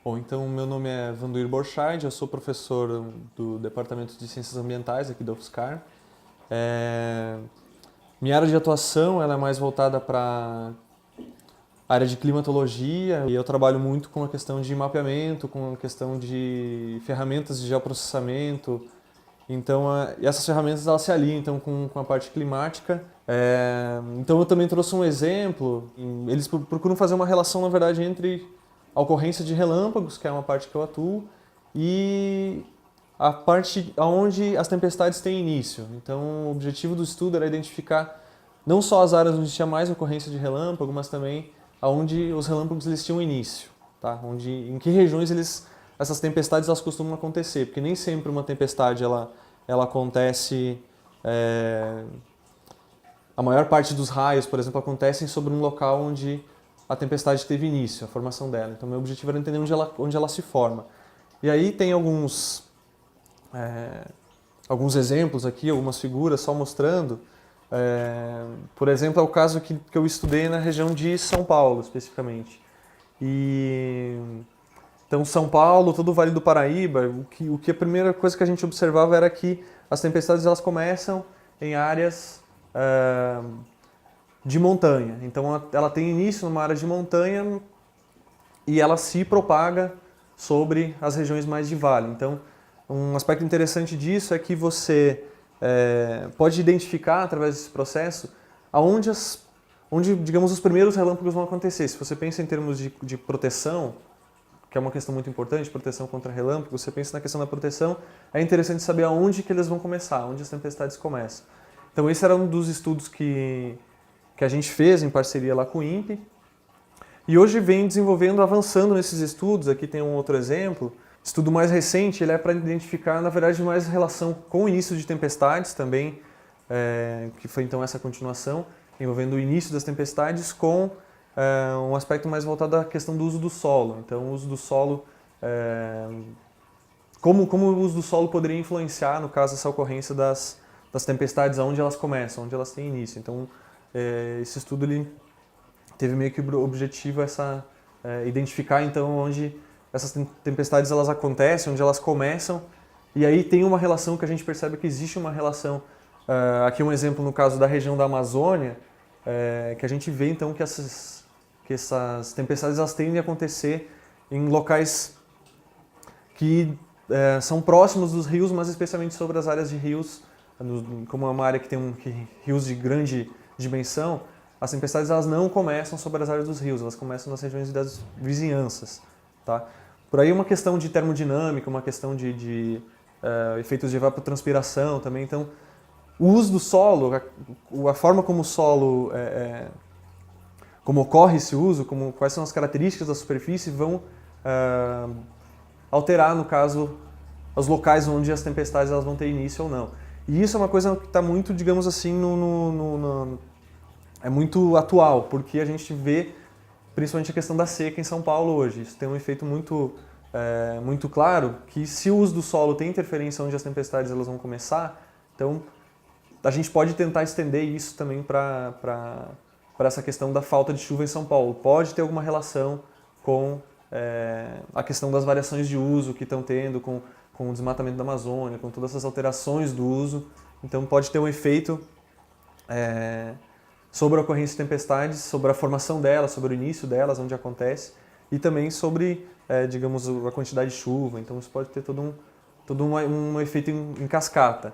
Bom, então meu nome é Vanduir Borchardt, eu sou professor do Departamento de Ciências Ambientais aqui da UFSCar. Minha área de atuação ela é mais voltada para a área de climatologia e eu trabalho muito com a questão de mapeamento, com a questão de ferramentas de geoprocessamento. Então, essas ferramentas elas se alinham então, com a parte climática. Então, eu também trouxe um exemplo. Eles procuram fazer uma relação, na verdade, entre a ocorrência de relâmpagos, que é uma parte que eu atuo, e a parte onde as tempestades têm início. Então, o objetivo do estudo era identificar não só as áreas onde tinha mais ocorrência de relâmpago, mas também onde os relâmpagos eles tinham início, tá? Em que regiões essas tempestades elas costumam acontecer, porque nem sempre uma tempestade ela acontece, a maior parte dos raios, por exemplo, acontecem sobre um local onde a tempestade teve início, a formação dela. Então, meu objetivo era entender onde ela se forma. E aí tem alguns exemplos aqui, algumas figuras só mostrando. Por exemplo, é o caso que eu estudei na região de São Paulo, especificamente. Então, São Paulo, todo o Vale do Paraíba, o que a primeira coisa que a gente observava era que as tempestades elas começam em áreas de montanha. Então, ela tem início numa área de montanha e ela se propaga sobre as regiões mais de vale. Então, um aspecto interessante disso é que você pode identificar, através desse processo, onde, digamos, os primeiros relâmpagos vão acontecer. Se você pensa em termos de proteção, que é uma questão muito importante, proteção contra relâmpagos, você pensa na questão da proteção, é interessante saber aonde que eles vão começar, onde as tempestades começam. Então, esse era um dos estudos que a gente fez em parceria lá com o INPE, e hoje vem desenvolvendo, avançando nesses estudos. Aqui tem um outro exemplo. Estudo mais recente, ele é para identificar, na verdade, mais relação com o início de tempestades também, que foi então essa continuação, envolvendo o início das tempestades com um aspecto mais voltado à questão do uso do solo. Então, o uso do solo, como o uso do solo poderia influenciar, no caso, essa ocorrência das tempestades, onde elas começam, onde elas têm início. Então, esse estudo ele teve meio que o objetivo identificar então onde essas tempestades elas acontecem, onde elas começam, e aí tem uma relação que a gente percebe que existe uma relação. Aqui um exemplo no caso da região da Amazônia, que a gente vê então que essas tempestades elas tendem a acontecer em locais que são próximos dos rios, mas especialmente sobre as áreas de rios, como é uma área que tem rios de grande dimensão. As tempestades elas não começam sobre as áreas dos rios, elas começam nas regiões das vizinhanças. Tá? Por aí uma questão de termodinâmica, uma questão de efeitos de evapotranspiração também. Então, o uso do solo, a forma como o solo, como ocorre esse uso, quais são as características da superfície, vão alterar, no caso, os locais onde as tempestades elas vão ter início ou não. E isso é uma coisa que está muito, digamos assim, é muito atual, porque a gente vê principalmente a questão da seca em São Paulo hoje. Isso tem um efeito muito claro, que se o uso do solo tem interferência onde as tempestades elas vão começar, então a gente pode tentar estender isso também para essa questão da falta de chuva em São Paulo. Pode ter alguma relação com a questão das variações de uso que estão tendo, com o desmatamento da Amazônia, com todas essas alterações do uso. Então pode ter um efeito sobre a ocorrência de tempestades, sobre a formação delas, sobre o início delas, onde acontece, e também sobre, digamos, a quantidade de chuva. Então isso pode ter todo um efeito em cascata.